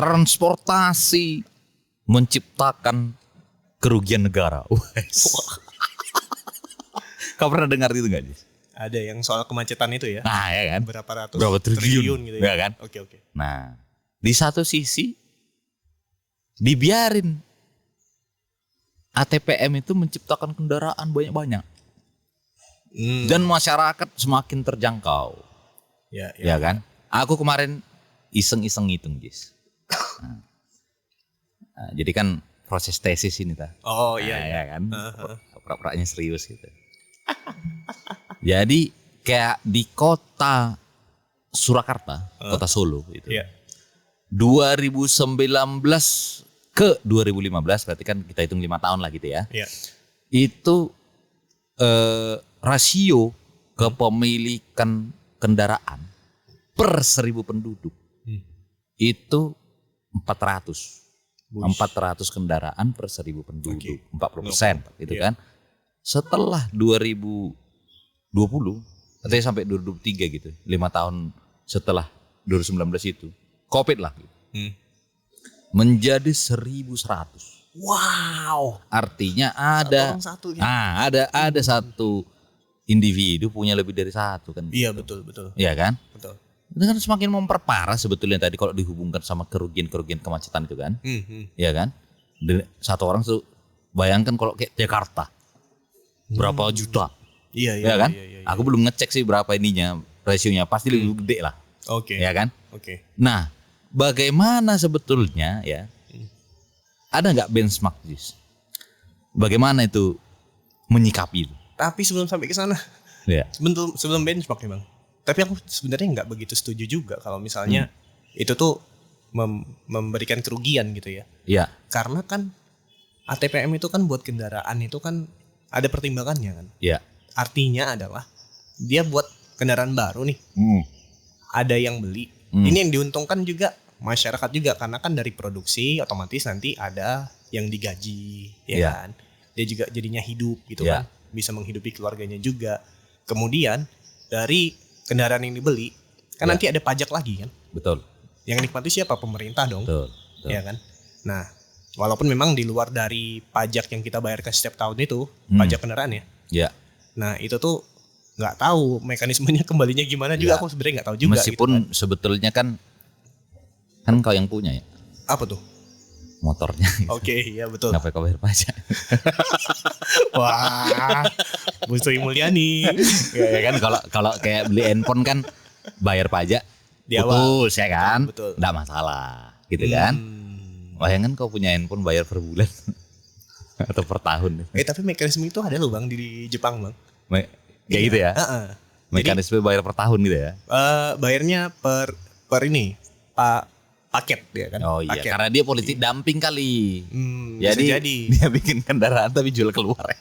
transportasi menciptakan kerugian negara. Kau pernah dengar itu nggak, Jis? Ada yang soal kemacetan itu ya? Nah, ya kan? Berapa triliun gitu ya kan? Oke. Nah, di satu sisi dibiarin ATPM itu menciptakan kendaraan banyak-banyak. Dan masyarakat semakin terjangkau. Ya kan? Aku kemarin iseng-iseng ngitung, Jis. Nah, jadi kan proses tesis ini ta. Oh iya. Ya kan? Pura-puranya serius gitu. Jadi kayak di kota Surakarta, kota Solo itu. 2019 ke 2015 berarti kan kita hitung 5 tahun lah gitu ya. Itu rasio kepemilikan kendaraan per 1.000 penduduk itu 400 kendaraan per 1.000 penduduk, 40% gitu kan. Setelah 2020 artinya sampai 2023 gitu, 5 tahun setelah 2019 itu COVID lah gitu. Menjadi 1.100. Wow. Artinya ada ada satu individu punya lebih dari satu kan. Iya betul. Iya kan? Betul. Itu kan semakin memperparah sebetulnya tadi kalau dihubungkan sama kerugian kemacetan itu kan. Iya kan? Satu orang tuh bayangkan kalau kayak Jakarta. Berapa juta. Iya kan? Aku belum ngecek sih berapa ininya, rasionya. Pasti lebih gede lah. Oke. Ya kan? Oke. Nah, bagaimana sebetulnya ya? Ada nggak benchmark, Jis? Bagaimana itu menyikapi itu? Tapi sebelum sampai ke sana, sebelum benchmark nih Bang. Tapi aku sebenarnya nggak begitu setuju juga kalau misalnya itu tuh memberikan kerugian gitu ya. Iya. Karena kan ATPM itu kan buat kendaraan itu kan ada pertimbangannya kan. Iya. Artinya adalah dia buat kendaraan baru nih. Ada yang beli. Ini yang diuntungkan juga masyarakat juga karena kan dari produksi otomatis nanti ada yang digaji ya kan. Dia juga jadinya hidup gitu kan. Bisa menghidupi keluarganya juga. Kemudian dari kendaraan yang dibeli kan nanti ada pajak lagi kan. Betul. Yang nikmati siapa? Pemerintah dong. Betul. Ya kan. Nah, walaupun memang di luar dari pajak yang kita bayarkan setiap tahun itu, pajak kendaraan ya. Iya. Nah, itu tuh nggak tahu mekanismenya kembalinya gimana juga aku sebenarnya nggak tahu juga. Meskipun gitu kan. sebetulnya kan kau yang punya ya. Apa tuh? Motornya. Oke, iya betul. Ngapain kau bayar pajak? Wah, Bu Sri Mulyani. Ya kan kalau kayak beli handphone kan bayar pajak Di awal. putus ya kan? Betul. Nggak masalah gitu kan? Bayangkan kau punya handphone bayar per bulan atau per tahun. Tapi mekanisme itu ada loh Bang di Jepang Bang. Kayak gitu ya? Mekanisme bayar per tahun gitu ya? Bayarnya per ini paket ya kan? Oh iya, paket. karena dia politik dumping kali. Jadi dia bikin kendaraan tapi jual keluar ya.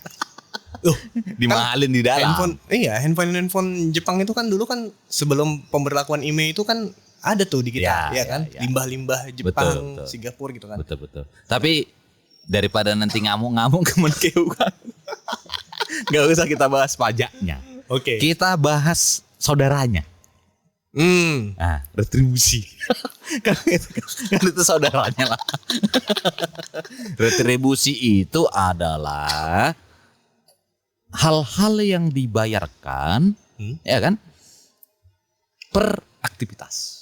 Dimahalin di dalam. Handphone Jepang itu kan dulu kan sebelum pemberlakuan IMEI itu kan ada tuh di kita, ya kan? Limbah-limbah Jepang, betul. Singapura gitu kan. Betul. Tapi daripada nanti ngamuk-ngamuk ke Menkeu kan. Gak usah kita bahas pajaknya. Oke. Kita bahas saudaranya. Nah, retribusi. kan itu saudaranya lah. Retribusi itu adalah hal-hal yang dibayarkan, ya kan? Per aktivitas.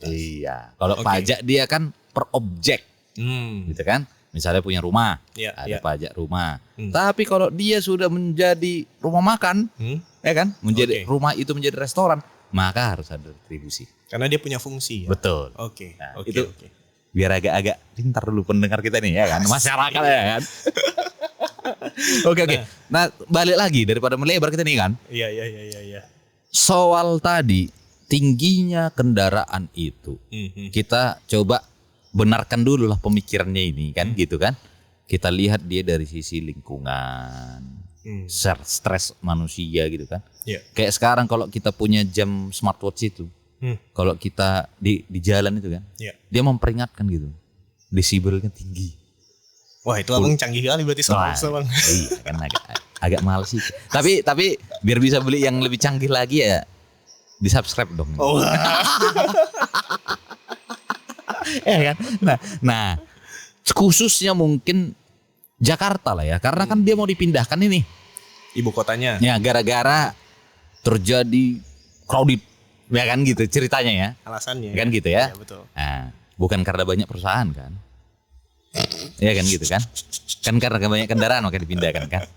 Iya. Kalau pajak dia kan per objek, gitu kan? Misalnya punya rumah, ada pajak rumah. Tapi kalau dia sudah menjadi rumah makan, ya kan? Menjadi rumah itu menjadi restoran, maka harus ada retribusi. Karena dia punya fungsi. Ya? Betul. Oke. Itu biar agak-agak pintar dulu pendengar kita nih, ya kan? Masyarakat ya kan? Oke. Nah, balik lagi daripada melebar kita nih kan? Iya. Soal tadi tingginya kendaraan itu, kita coba benarkan dulu lah pemikirannya ini kan, gitu kan? Kita lihat dia dari sisi lingkungan, stres manusia gitu kan? Kayak sekarang kalau kita punya jam smartwatch itu, kalau kita di jalan itu kan, dia memperingatkan gitu, desibelnya tinggi. Wah itu abang canggih kali berarti sama Bang. Iya kan agak mahal sih. Tapi biar bisa beli yang lebih canggih lagi ya di subscribe dong. Ya kan? Nah, khususnya mungkin Jakarta lah ya, karena kan dia mau dipindahkan ini ibu kotanya. ya gara-gara terjadi crowded, ya kan gitu ceritanya ya. Alasannya. Kan gitu ya. Iya, betul. Nah, bukan karena banyak perusahaan kan? Ya kan gitu kan? Kan karena banyak kendaraan maka dipindahkan kan?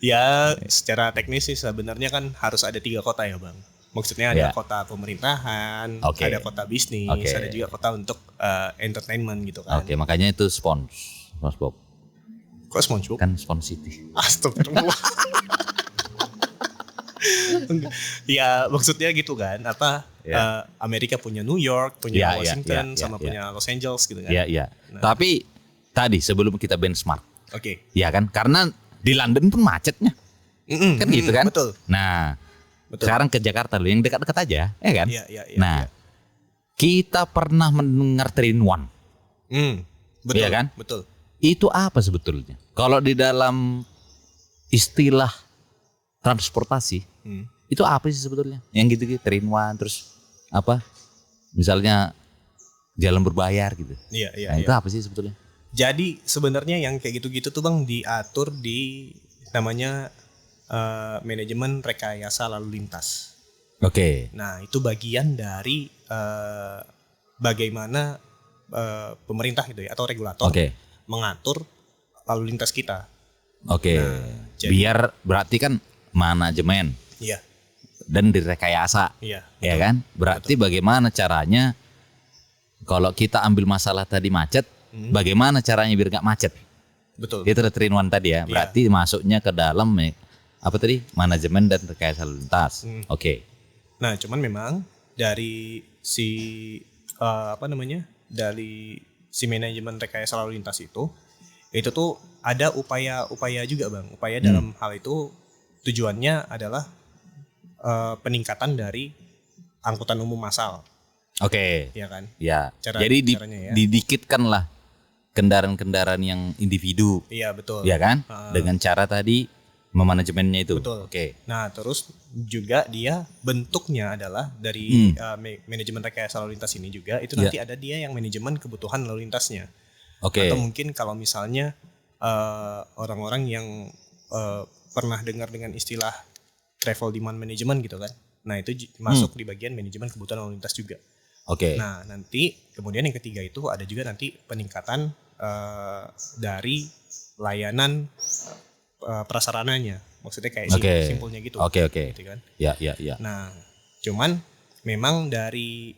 Ya, secara teknis sih sebenarnya kan harus ada 3 kota ya, Bang. Maksudnya ada Ya. kota pemerintahan, Oke. ada kota bisnis, Oke. ada juga kota untuk entertainment gitu kan. Oke, makanya itu SpongeBob. Kok SpongeBob? Kan Spon City. Astagfirullah. Ya, maksudnya gitu kan. Ya. Amerika punya New York, punya Ya, Washington, ya, sama ya. punya Los Angeles gitu kan. Iya, iya. Nah. Tapi tadi sebelum kita benchmark, Oke. ya kan? Karena di London pun macetnya. Kan gitu kan? Betul. Nah, Betul. sekarang ke Jakarta dulu yang dekat-dekat aja, ya kan? Iya, iya, iya. Nah, iya. kita pernah mendengar 3-in-1. Betul. Iya kan? Betul. Itu apa sebetulnya? Kalau di dalam istilah transportasi, itu apa sih sebetulnya? Yang gitu-gitu 3-in-1 terus apa? Misalnya jalan berbayar gitu. Iya, iya, Nah, iya. itu apa sih sebetulnya? Jadi sebenarnya yang kayak gitu-gitu tuh Bang diatur di namanya manajemen rekayasa lalu lintas. Oke. Nah, itu bagian dari bagaimana pemerintah gitu ya atau regulator Oke. mengatur lalu lintas kita. Oke. jadi- Biar berarti kan manajemen Iya, dan direkayasa, iya. ya kan? Berarti bagaimana caranya kalau kita ambil masalah tadi macet, bagaimana caranya biar nggak macet? Betul. Itu 3-in-1 tadi ya. Iya. Berarti masuknya ke dalam apa tadi? Manajemen dan rekayasa lalu lintas. Oke. Nah, cuman memang dari si dari si manajemen rekayasa lalu lintas itu tuh ada upaya juga Bang. Upaya dalam hal itu tujuannya adalah peningkatan dari angkutan umum massal, Oke. ya kan? Ya. Cara- Jadi caranya ya. didikitkanlah kendaraan-kendaraan yang individu, Iya, betul. ya kan? Dengan cara tadi memanajemennya itu. Betul. Oke. Nah, terus juga dia bentuknya adalah dari manajemen rekayasa lalu lintas ini juga itu nanti ada dia yang manajemen kebutuhan lalu lintasnya. Oke. Atau mungkin kalau misalnya orang-orang yang pernah dengar dengan istilah travel demand management gitu kan. Nah, itu masuk di bagian manajemen kebutuhan lalu lintas juga. Oke. Nah, nanti kemudian yang ketiga itu ada juga nanti peningkatan dari layanan prasarananya. Maksudnya kayak Oke. simpulnya gitu. Oke, oke. Gitu kan. Ya, ya, ya. Nah, cuman memang dari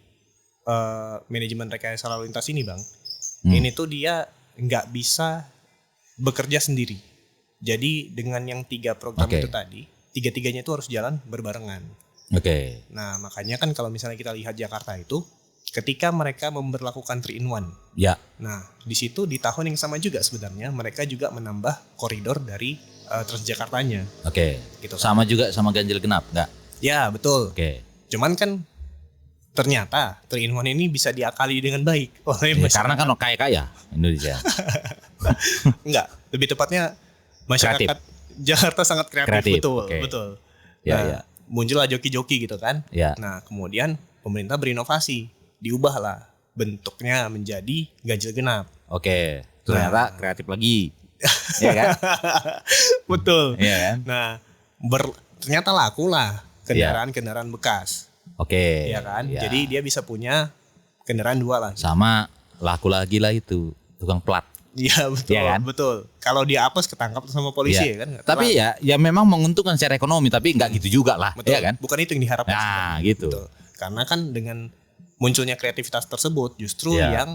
manajemen rekayasa lalu lintas ini Bang, ini tuh dia nggak bisa bekerja sendiri. Jadi dengan yang 3 program Oke. itu tadi, 3-tiganya itu harus jalan berbarengan. Oke. Nah, makanya kan kalau misalnya kita lihat Jakarta itu, ketika mereka memberlakukan 3-in-1. Ya. Nah, di situ di tahun yang sama juga sebenarnya mereka juga menambah koridor dari Transjakartanya. Oke. Gitu kan. Sama juga sama ganjil genap, enggak? Ya, betul. Oke. Cuman kan ternyata 3-in-1 ini bisa diakali dengan baik oleh Ya, masyarakat. karena kan kaya-kaya Indonesia. Enggak, lebih tepatnya masyarakat Jakarta sangat kreatif. Betul, oke. betul. Ya, Nah, ya. muncullah joki-joki gitu kan. Ya. Nah, kemudian pemerintah berinovasi, diubahlah bentuknya menjadi ganjil genap. Oke. Ternyata kreatif lagi. Iya kan? Betul. Iya kan? Nah, ternyata laku lah kendaraan-kendaraan bekas, Oke. ya kan? Ya. Jadi dia bisa punya kendaraan 2 lah. Sama laku lagi lah itu tukang plat. Iya, betul, Iya kan? betul. Kalau dia apes ketangkap sama polisi Iya. ya kan? Nggak Tapi terang. ya memang menguntungkan secara ekonomi, tapi nggak gitu juga lah, betul, ya kan? bukan itu yang diharapkan. Nah, sebenarnya. gitu. Betul. Karena kan dengan munculnya kreativitas tersebut, justru Iya. yang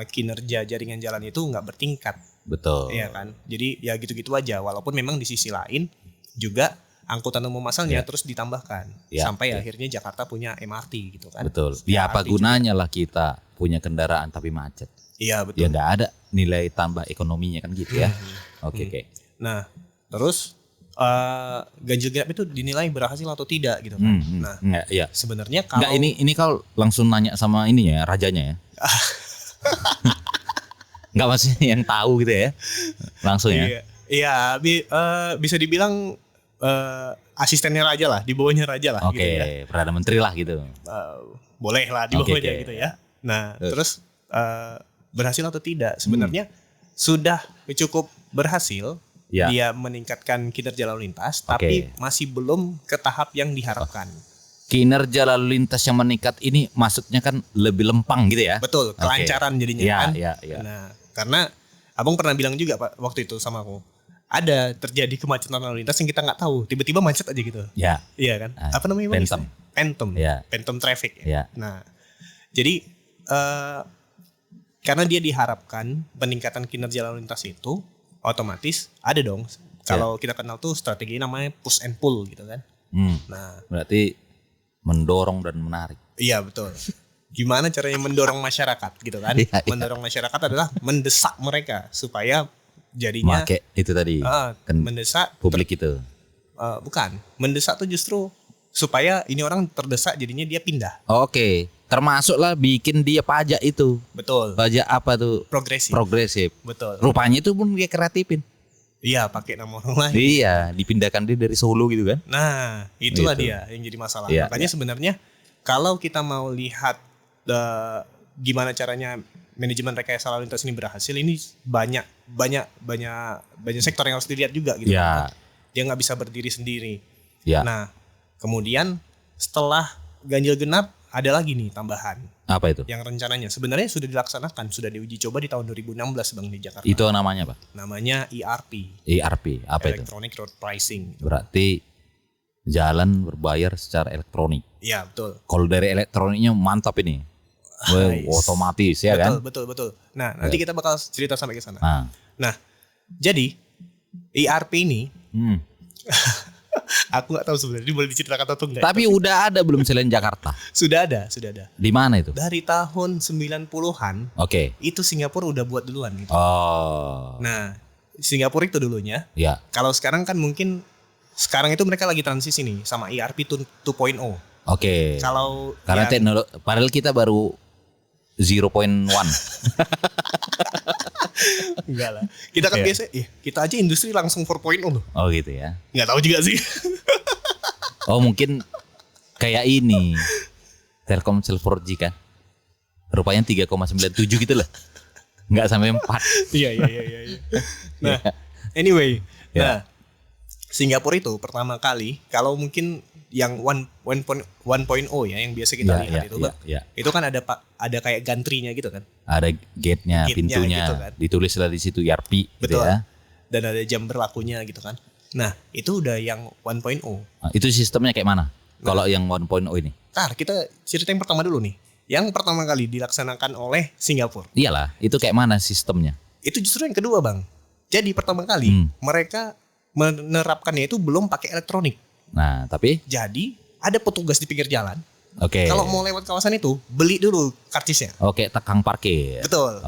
kinerja jaringan jalan itu nggak bertingkat, Betul. ya kan? Jadi ya gitu-gitu aja. Walaupun memang di sisi lain juga angkutan umum massalnya Iya. terus ditambahkan Iya, sampai iya. akhirnya Jakarta punya MRT gitu kan? Betul. Ya apa MRT gunanya lah kita punya kendaraan tapi macet? Iya, betul. Ya nggak ada nilai tambah ekonominya kan gitu ya. Oke, oke. Nah, terus ganjil genap itu dinilai berhasil atau tidak gitu kan? Nah, Nggak, iya. sebenarnya kalau Enggak, ini kau langsung nanya sama ini ya, rajanya ya. Enggak, maksudnya yang tahu gitu ya. Langsung ya. Iya, bisa dibilang asistennya raja lah, di bawahnya raja lah Oke, gitu ya. Perdana Menteri lah gitu. Boleh lah di Oke, bawahnya oke. gitu ya. Nah, terus berhasil atau tidak? Sebenarnya sudah cukup berhasil. Dia meningkatkan kinerja lalu lintas, tapi masih belum ke tahap yang diharapkan. Kinerja lalu lintas yang meningkat ini maksudnya kan lebih lempang gitu ya? Betul, kelancaran jadinya kan. Ya. Nah, karena Abang pernah bilang juga Pak waktu itu sama aku, ada terjadi kemacetan lalu lintas yang kita nggak tahu, tiba-tiba macet aja gitu. Ya. Iya kan? Apa namanya? Phantom. Phantom traffic. Ya. Nah, jadi karena dia diharapkan peningkatan kinerja lalu lintas itu otomatis ada dong. Kalau kita kenal tuh strategi namanya push and pull gitu kan. Nah, berarti mendorong dan menarik. Iya betul. Gimana caranya mendorong masyarakat gitu kan? Mendorong masyarakat adalah mendesak mereka supaya jadinya itu tadi kan mendesak publik itu. Bukan, mendesak tuh justru supaya ini orang terdesak jadinya dia pindah. Oke. Termasuklah bikin dia pajak itu. Betul. Pajak apa tuh? Progresif. Betul. Rupanya itu pun dia kreatifin. Iya, pakai nama orang lain. Iya, dipindahkan dia dari Solo gitu kan. Nah, itulah dia yang jadi masalah. Makanya sebenarnya kalau kita mau lihat gimana caranya manajemen rekayasa lalu lintas ini berhasil, ini banyak sektor yang harus dilihat juga gitu. Dia nggak bisa berdiri sendiri. Nah, kemudian setelah ganjil genap ada lagi nih tambahan. Apa itu? Yang rencananya sebenarnya sudah dilaksanakan, sudah diuji coba di tahun 2016 Bang di Jakarta. Itu namanya apa? Namanya ERP. ERP, apa Electronic Road Pricing. Berarti jalan berbayar secara elektronik. Iya, betul. Kalau dari elektroniknya mantap ini. Otomatis ya kan? Betul. Nah, nanti kita bakal cerita sampai ke sana. Nah, jadi ERP ini aku nggak tahu sebenarnya ini boleh diceritakan atau enggak. Tapi udah ada belum selain Jakarta? Sudah ada. Di mana itu? Dari tahun 90-an. Itu Singapura udah buat duluan gitu. Nah, Singapura itu dulunya. Kalau sekarang kan mungkin sekarang itu mereka lagi transisi nih sama ERP 2.0. Kalau karena teknologi padahal kita baru 0.1. Enggak lah. Kita kan biasa, kita aja industri langsung 4.0 loh. Oh gitu ya. Enggak tahu juga sih. Mungkin kayak ini. Telkomsel 4G kan. Rupanya 3,97 gitu lah. Enggak sampai 4. Iya. Nah, anyway. Nah, Singapura itu pertama kali kalau mungkin yang 1.0 ya yang biasa kita lihat itu itu kan ada kayak gantrinya gitu kan. Ada gate-nya, pintunya gitu kan. Ditulislah di situ ERP gitu ya. Dan ada jam berlakunya gitu kan. Nah, itu udah yang 1.0. Itu sistemnya kayak mana? Kalau yang 1.0 ini? Kita cerita yang pertama dulu nih. Yang pertama kali dilaksanakan oleh Singapura. Iyalah, itu kayak mana sistemnya? Itu justru yang kedua, Bang. Jadi pertama kali mereka menerapkannya itu belum pakai elektronik. Nah, tapi jadi ada petugas di pinggir jalan. Kalau mau lewat kawasan itu, beli dulu karcisnya. Tekang parkir. Betul.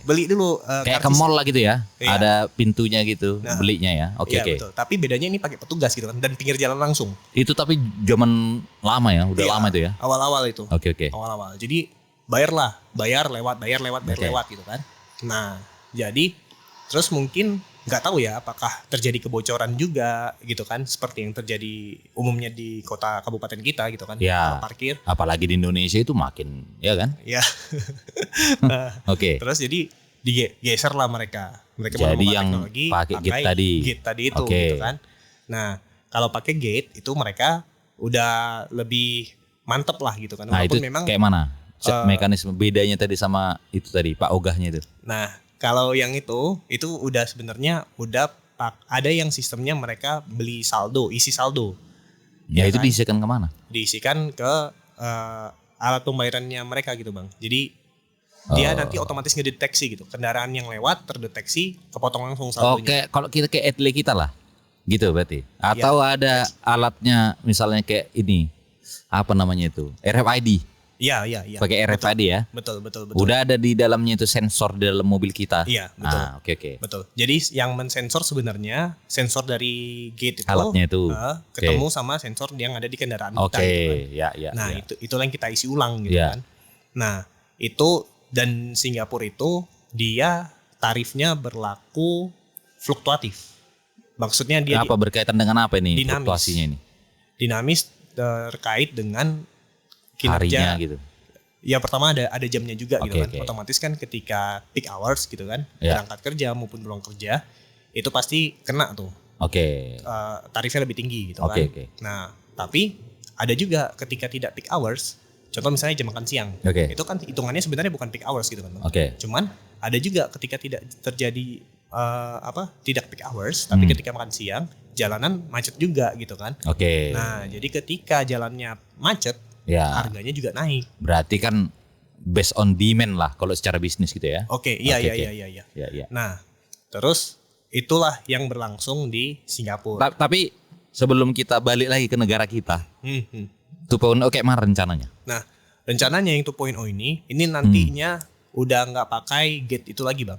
Beli dulu kayak ke mall lah gitu ya. Ada pintunya gitu, belinya ya. Betul. Tapi bedanya ini pakai petugas gitu kan dan pinggir jalan langsung. Itu tapi zaman lama ya, udah lama itu ya. Awal-awal itu. Awal-awal. Jadi bayar lewat gitu kan. Nah, jadi terus mungkin nggak tahu ya apakah terjadi kebocoran juga gitu kan seperti yang terjadi umumnya di kota kabupaten kita gitu kan parkir apalagi di Indonesia itu makin ya kan terus jadi digeser lah mereka jadi yang pakai gate tadi itu gitu kan. Nah kalau pakai gate itu mereka udah lebih mantep lah gitu kan. Nah itu memang kayak mana mekanisme bedanya tadi sama itu tadi Pak Ogahnya itu. Nah kalau yang itu udah sebenarnya ada yang sistemnya mereka beli saldo, isi saldo. Ya itu kan? Diisikan kemana? Diisikan ke alat pembayarannya mereka gitu Bang. Jadi dia nanti otomatis ngedeteksi gitu. Kendaraan yang lewat terdeteksi, kepotong langsung saldonya. Kalau kita kayak etle kita lah, gitu berarti. Atau ada alatnya misalnya kayak ini, apa namanya itu, RFID. Iya. Pakai RFID ya. Betul. Udah ada di dalamnya itu sensor di dalam mobil kita. Iya, betul. Oke. Betul. Jadi yang mensensor sebenarnya sensor dari gate itu alatnya itu ketemu sama sensor yang ada di kendaraan kita. Ya. Nah, itulah yang kita isi ulang gitu kan. Nah, itu dan Singapura itu dia tarifnya berlaku fluktuatif. Maksudnya dia berkaitan dengan apa ini dinamis. Fluktuasinya ini? Dinamis terkait dengan kinerja harinya gitu. Ya pertama ada jamnya juga gitu kan. Okay. Otomatis kan ketika peak hours gitu kan, berangkat kerja maupun pulang kerja itu pasti kena tuh. Tarifnya lebih tinggi gitu kan. Nah, tapi ada juga ketika tidak peak hours, contoh misalnya jam makan siang. Itu kan hitungannya sebenarnya bukan peak hours gitu kan. Cuman ada juga ketika tidak terjadi tidak peak hours, tapi ketika makan siang jalanan macet juga gitu kan. Nah, jadi ketika jalannya macet, harganya juga naik. Berarti kan based on demand lah kalau secara bisnis gitu ya. Iya. Nah, terus itulah yang berlangsung di Singapura. Tapi sebelum kita balik lagi ke negara kita, 2.0 kayak mana rencananya? Nah, rencananya yang 2.0 ini nantinya udah nggak pakai gate itu lagi, Bang.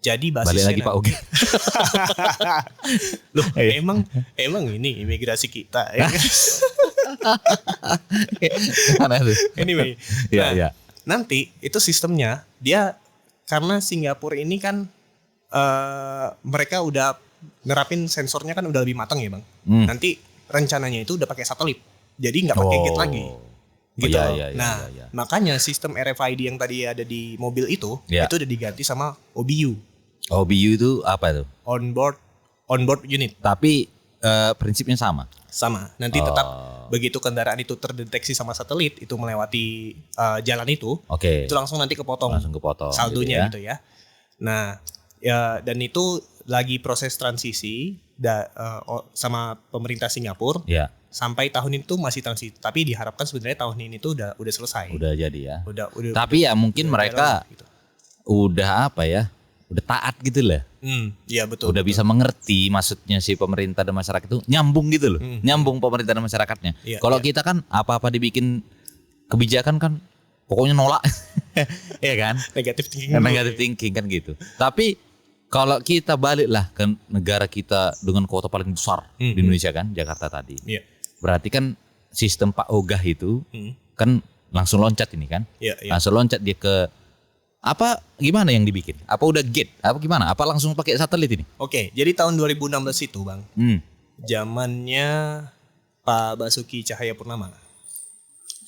Jadi basisnya balik lagi Pak Oge. Loh, emang ini imigrasi kita ya. Anyway, nanti itu sistemnya dia karena Singapura ini kan mereka udah nerapin sensornya kan udah lebih matang ya, Bang. Nanti rencananya itu udah pakai satelit. Jadi nggak pakai gate lagi. Gitu. Makanya sistem RFID yang tadi ada di mobil itu udah diganti sama OBU. OBU itu apa itu? Onboard unit. Tapi prinsipnya sama. Nanti tetap begitu kendaraan itu terdeteksi sama satelit itu melewati jalan itu, itu langsung nanti kepotong. Saldonya gitu ya. Nah, dan itu lagi proses transisi sama pemerintah Singapura. Sampai tahun itu masih transisi, tapi diharapkan sebenarnya tahun ini tuh udah selesai. Udah jadi ya. Udah tapi ya mungkin mereka gitu. Udah udah taat gitu lah. Iya betul. Udah bisa mengerti maksudnya si pemerintah dan masyarakat itu nyambung gitu loh. Nyambung pemerintah dan masyarakatnya. Kalau kita kan apa-apa dibikin kebijakan kan pokoknya nolak. Iya kan? Negatif thinking kan gitu. Tapi kalau kita baliklah ke negara kita dengan kota paling besar di Indonesia kan, Jakarta tadi. Berarti kan sistem Pak Ogah itu kan langsung loncat ini kan. Langsung loncat dia ke gimana yang dibikin? Apa udah gate? Apa gimana? Apa langsung pakai satelit ini? Jadi tahun 2016 itu, Bang. Zamannya Pak Basuki Cahayapurnama.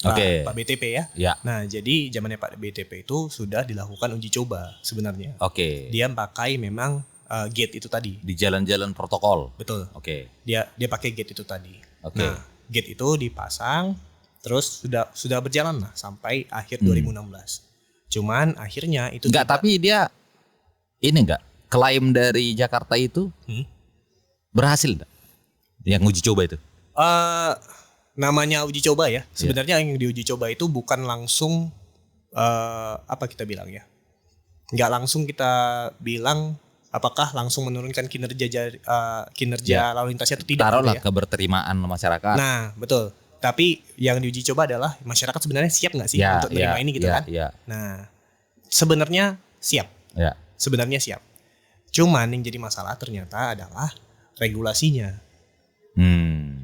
Pak BTP ya. Nah, jadi zamannya Pak BTP itu sudah dilakukan uji coba sebenarnya. Dia pakai memang gate itu tadi. Di jalan-jalan protokol. Betul. Dia pakai gate itu tadi. Nah, gate itu dipasang terus sudah berjalan lah sampai akhir 2016. Cuman akhirnya itu tapi dia ini klaim dari Jakarta itu berhasil enggak? Yang uji coba itu? Namanya uji coba ya. Sebenarnya yang diuji coba itu bukan langsung apa kita bilang ya. Enggak langsung kita bilang apakah langsung menurunkan kinerja lalu lintasnya atau tidak. Taruhlah keberterimaan masyarakat. Nah, betul. Tapi yang diuji coba adalah masyarakat sebenarnya siap nggak sih untuk menerima ini gitu kan? Nah, sebenarnya siap. Sebenarnya siap. Cuman yang jadi masalah ternyata adalah regulasinya.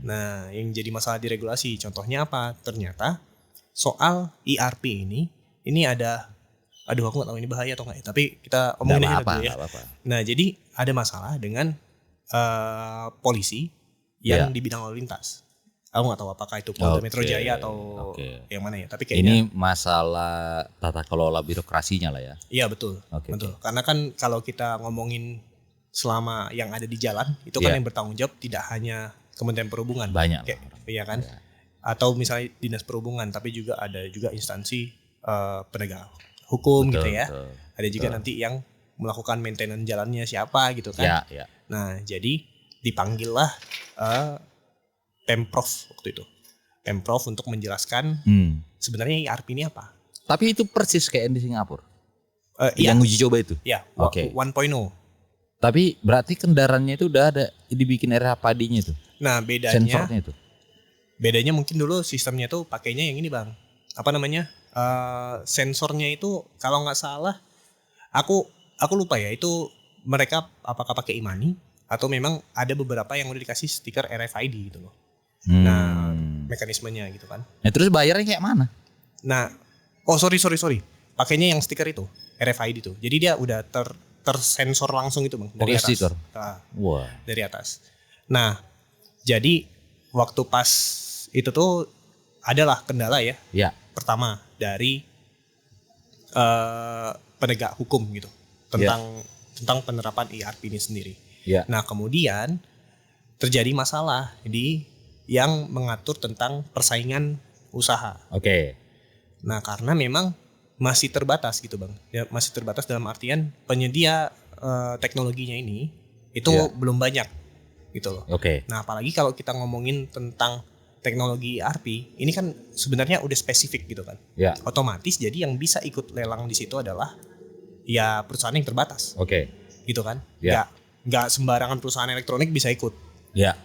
Nah, yang jadi masalah di regulasi, contohnya apa? Ternyata soal ERP ini ada, aku nggak tahu ini bahaya atau nggak ya. Tapi kita omongin aja dulu ya. Nah, jadi ada masalah dengan polisi yang di bidang lalu lintas. Aku nggak tahu apakah itu Polda Metro Jaya atau yang mana ya. Tapi kayaknya ini masalah tata kelola birokrasinya lah ya. Iya betul. Betul. Karena kan kalau kita ngomongin selama yang ada di jalan itu kan yang bertanggung jawab tidak hanya Kementerian Perhubungan. Banyak. Iya kan. Atau misalnya Dinas Perhubungan, tapi juga ada juga instansi penegak hukum gitu ya. Ada juga nanti yang melakukan maintenance jalannya siapa gitu kan. Nah, jadi dipanggillah Pemprov waktu itu. Pemprov untuk menjelaskan sebenarnya ERP ini apa. Tapi itu persis kayak di Singapura. Yang uji coba itu. Iya, 1.0. Tapi berarti kendaraannya itu udah ada dibikin RFID-nya itu. Nah, bedanya sensornya itu. Bedanya mungkin dulu sistemnya tuh pakainya yang ini, Bang. Apa namanya? Sensornya itu kalau nggak salah aku lupa ya, itu mereka apakah pakai e-money atau memang ada beberapa yang udah dikasih stiker RFID gitu loh. Nah, mekanismenya gitu kan. Nah, terus bayarnya kayak mana? Nah, sorry. Pakainya yang stiker itu, RFID itu. Jadi dia udah tersensor langsung itu, Bang, dari atas. Stiker. Dari atas. Nah, jadi waktu pas itu tuh adalah kendala ya. pertama dari penegak hukum gitu tentang penerapan ERP ini sendiri. Nah kemudian terjadi masalah yang mengatur tentang persaingan usaha. Nah karena memang masih terbatas gitu bang, ya masih terbatas dalam artian penyedia teknologinya ini itu belum banyak gitu loh. Nah apalagi kalau kita ngomongin tentang teknologi ERP ini kan sebenarnya udah spesifik gitu kan. Otomatis jadi yang bisa ikut lelang di situ adalah ya perusahaan yang terbatas. Gitu kan. Nggak sembarangan perusahaan elektronik bisa ikut.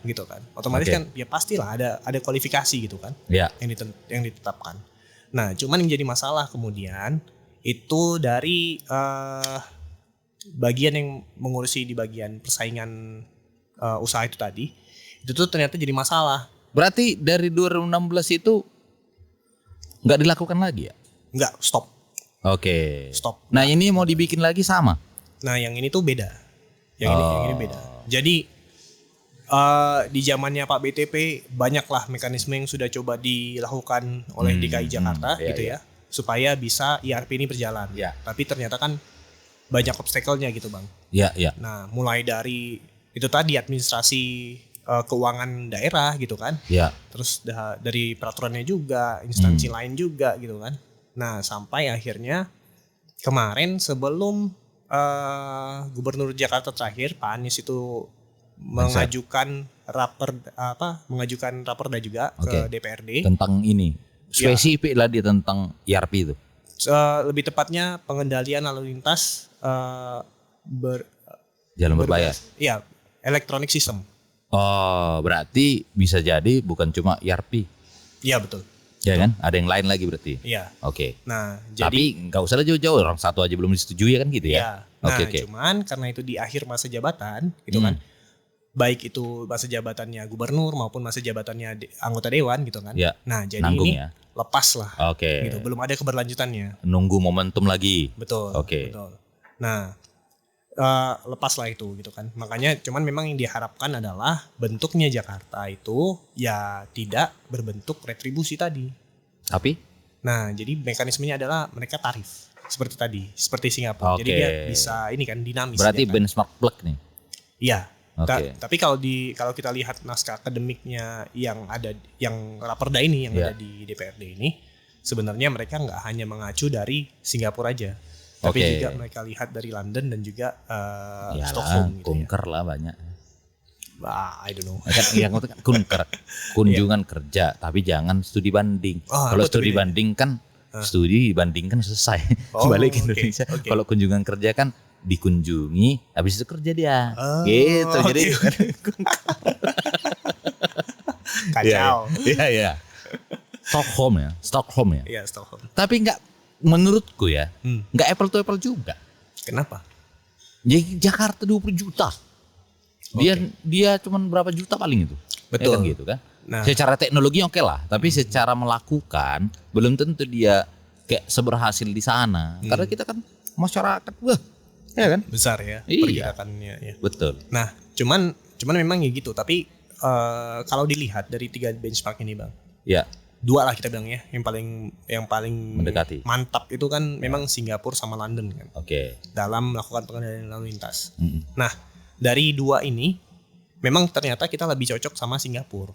Gitu kan. Otomatis kan ya pastilah ada kualifikasi gitu kan. Yang ditetapkan. Nah, cuman yang jadi masalah kemudian itu dari bagian yang mengurusi di bagian persaingan usaha itu tadi, itu tuh ternyata jadi masalah. Berarti dari 2016 itu nggak dilakukan lagi ya? Nggak, stop. Stop. Nah ini mau dibikin lagi sama? Nah yang ini tuh beda. Yang ini beda. Jadi di zamannya Pak BTP banyaklah mekanisme yang sudah coba dilakukan oleh DKI Jakarta gitu ya supaya bisa ERP ini berjalan. Tapi ternyata kan banyak obstacle-nya gitu bang. Nah mulai dari itu tadi administrasi keuangan daerah gitu kan. Terus dari peraturannya juga instansi lain juga gitu kan. Nah sampai akhirnya kemarin sebelum Gubernur Jakarta terakhir Pak Anies itu mengajukan raperda juga ke DPRD tentang ini spesifik lah dia tentang ERP itu. Lebih tepatnya pengendalian lalu lintas jalan berbayar. Iya, electronic system. Berarti bisa jadi bukan cuma ERP. Iya betul. Ya kan? Ada yang lain lagi berarti. Iya. Nah, tapi nggak usah jauh-jauh, orang satu aja belum disetujui ya kan gitu ya. Nah, cuman karena itu di akhir masa jabatan gitu kan. Baik itu masa jabatannya gubernur maupun masa jabatannya anggota dewan gitu kan. Nah, jadi nanggung ini lepas lah. Gitu. Belum ada keberlanjutannya. Nunggu momentum lagi. Betul. Betul. Nah, lepas lah itu gitu kan. Makanya cuman memang yang diharapkan adalah bentuknya Jakarta itu ya tidak berbentuk retribusi tadi. Tapi? Nah, jadi mekanismenya adalah mereka tarif seperti tadi, seperti Singapura. Jadi dia bisa ini kan dinamis. Berarti kan? benchmark plug nih. Iya. Tapi kalau kita lihat naskah akademiknya yang raperda ini yang ada di DPRD ini, sebenarnya mereka nggak hanya mengacu dari Singapura aja, tapi juga mereka lihat dari London dan juga Stockholm. Kunker lah banyak. I don't know. Yang kunker, kunjungan kerja, tapi jangan studi banding. Kalau studi banding kan studi dibandingkan selesai, balik ke Indonesia. Kalau kunjungan kerja kan dikunjungi, habis itu kerja dia, gitu. Jadi kacau. Iya. Stockholm ya. Iya, Stockholm. Tapi nggak, menurutku ya, nggak apple to apple juga. Kenapa? Jadi Jakarta 20 juta, dia cuman berapa juta paling itu. Betul. Ya kan gitu kan. Nah, secara teknologi oke lah, tapi secara melakukan belum tentu dia kayak seberhasil di sana. Karena kita kan masyarakat, ya kan? Besar ya pergerakannya. Ya. Betul. Nah, cuman memang ya gitu. Tapi kalau dilihat dari 3 benchmark ini bang, 2 lah kita bilang ya, yang paling mendekati, mantap itu kan memang Singapura sama London kan. Dalam melakukan pengendalian lalu lintas. Nah, dari 2 ini memang ternyata kita lebih cocok sama Singapura.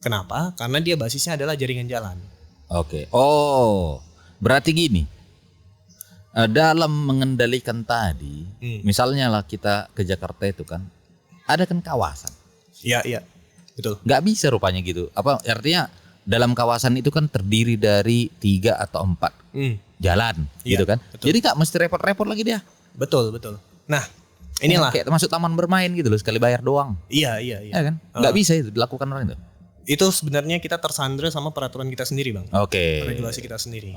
Kenapa? Karena dia basisnya adalah jaringan jalan. Berarti gini. Dalam mengendalikan tadi, misalnya lah kita ke Jakarta itu kan, ada kan kawasan. Iya, betul. Nggak bisa rupanya gitu. Apa artinya dalam kawasan itu kan terdiri dari 3 atau 4 jalan, gitu kan? Betul. Jadi nggak mesti repot-repot lagi dia. Betul. Nah, inilah kayak termasuk taman bermain gitu loh, sekali bayar doang. Iya. Ya kan? Nggak bisa itu dilakukan orang itu. Itu sebenarnya kita tersandra sama peraturan kita sendiri bang. Regulasi kita sendiri.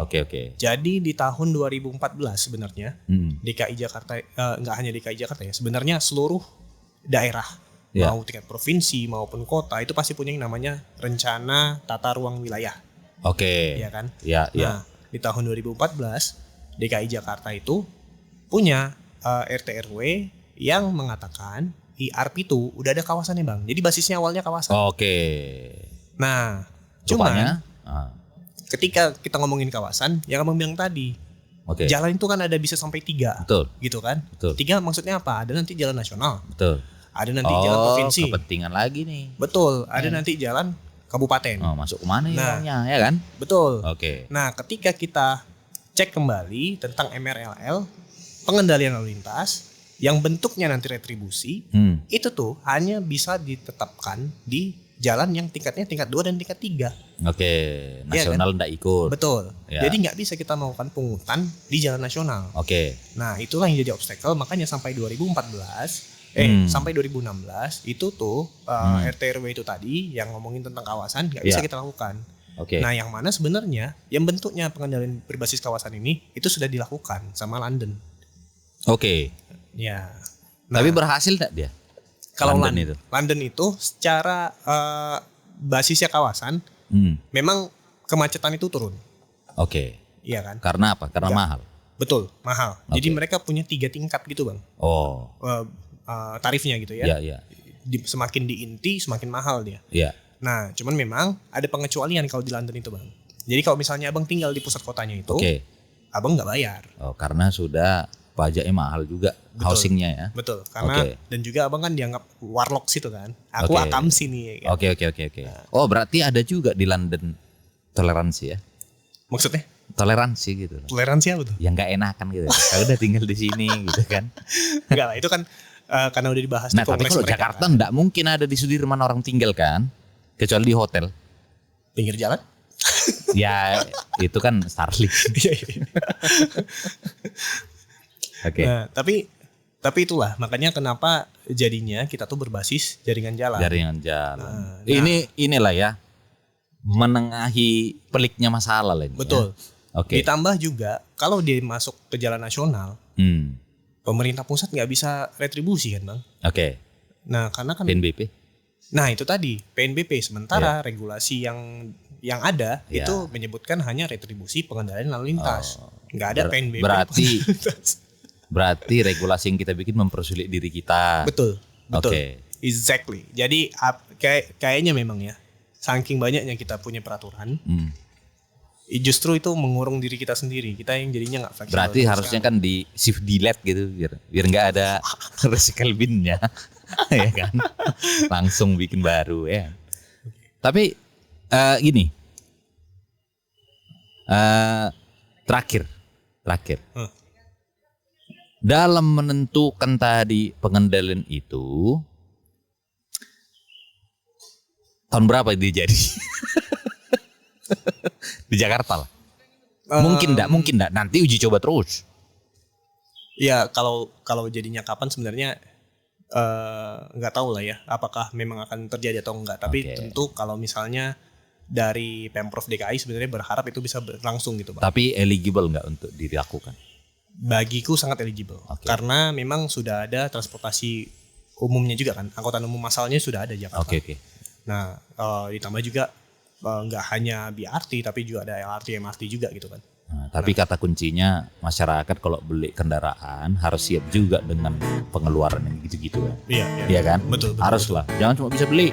Jadi di tahun 2014 sebenarnya DKI Jakarta, nggak hanya DKI Jakarta ya, sebenarnya seluruh daerah mau tingkat provinsi maupun kota itu pasti punya yang namanya rencana tata ruang wilayah. Ya kan? Nah, di tahun 2014 DKI Jakarta itu punya RT RW yang mengatakan ERP itu udah ada kawasannya bang. Jadi basisnya awalnya kawasan. Nah, cuman ketika kita ngomongin kawasan, yang abang bilang tadi, jalan itu kan ada bisa sampai 3, betul, gitu kan? Betul. 3 maksudnya apa? Ada nanti jalan nasional, betul. Ada nanti jalan provinsi. Kepentingan lagi nih. Betul. Ada nanti jalan kabupaten. Masuk kemana ya kan? Betul. Oke. Nah, ketika kita cek kembali tentang MRLL, pengendalian lalu lintas, yang bentuknya nanti retribusi, itu tuh hanya bisa ditetapkan di jalan yang tingkatnya tingkat 2 dan tingkat 3. Oke, nasional enggak ikut. Betul. Ya. Jadi nggak bisa kita melakukan pungutan di jalan nasional. Oke. Nah, itulah yang jadi obstacle, makanya sampai 2014 sampai 2016 itu tuh RT RW itu tadi yang ngomongin tentang kawasan nggak bisa kita lakukan. Oke. Nah, yang mana sebenarnya yang bentuknya pengendalian berbasis kawasan ini itu sudah dilakukan sama London. Oke. Ya. Nah, tapi berhasil enggak dia? Kalau London itu secara basisnya kawasan, memang kemacetan itu turun. Oke. Iya kan? Karena apa? Karena mahal. Betul, mahal. Jadi mereka punya 3 tingkat gitu, Bang. Tarifnya gitu ya. Iya. Semakin di inti semakin mahal dia. Iya. Nah, cuman memang ada pengecualian kalau di London itu, Bang. Jadi kalau misalnya abang tinggal di pusat kotanya itu, abang nggak bayar. Karena sudah pajaknya mahal juga, housingnya ya. Betul, karena dan juga abang kan dianggap warlock situ kan. Aku akam sini. Kan? Oke. Oh, berarti ada juga di London toleransi ya? Maksudnya? Toleransi gitu. Toleransi apa tuh? Yang nggak enakan gitu. Kalau udah tinggal di sini gitu kan? Enggak lah, itu kan karena udah dibahas. Nah, tapi kalau Jakarta enggak mungkin ada di Sudirman orang tinggal kan? Kecuali di hotel. Pinggir jalan? Ya, itu kan Starling. Oke. Nah, tapi itulah makanya kenapa jadinya kita tuh berbasis jaringan jalan. Nah, inilah ya menengahi peliknya masalah lah ini. Betul. Ya? Oke. Ditambah juga kalau dia masuk ke jalan nasional, pemerintah pusat nggak bisa retribusi kan, Bang? Oke. Nah, karena kan PNBP. Nah, itu tadi PNBP, sementara regulasi yang ada itu menyebutkan hanya retribusi pengendalian lalu lintas. Nggak ada PNBP. Berarti regulasi yang kita bikin mempersulit diri kita. Betul. Oke. Exactly. Jadi kayaknya memang ya, saking banyaknya kita punya peraturan, justru itu mengurung diri kita sendiri. Kita yang jadinya nggak fleksibel. Berarti harusnya kan di shift delete gitu biar nggak ada recycle bin-nya. Ya kan? Langsung bikin baru ya. Tapi gini. Terakhir. Dalam menentukan tadi pengendalian itu, tahun berapa dia jadi? Di Jakarta lah. Mungkin enggak. Nanti uji coba terus. Ya, kalau jadinya kapan sebenarnya nggak tahu lah ya. Apakah memang akan terjadi atau enggak. Tapi tentu kalau misalnya dari Pemprov DKI sebenarnya berharap itu bisa berlangsung gitu, Pak. Tapi eligible enggak untuk dilakukan? Bagiku sangat eligible. Karena memang sudah ada transportasi umumnya juga kan. Angkutan umum masalnya sudah ada Jakarta. Oke. Nah, ditambah juga nggak hanya BRT tapi juga ada LRT, MRT juga gitu kan. Tapi kata kuncinya masyarakat kalau beli kendaraan harus siap juga dengan pengeluaran yang gitu-gitu kan. Iya. Iya kan? Betul. Haruslah. Jangan cuma bisa beli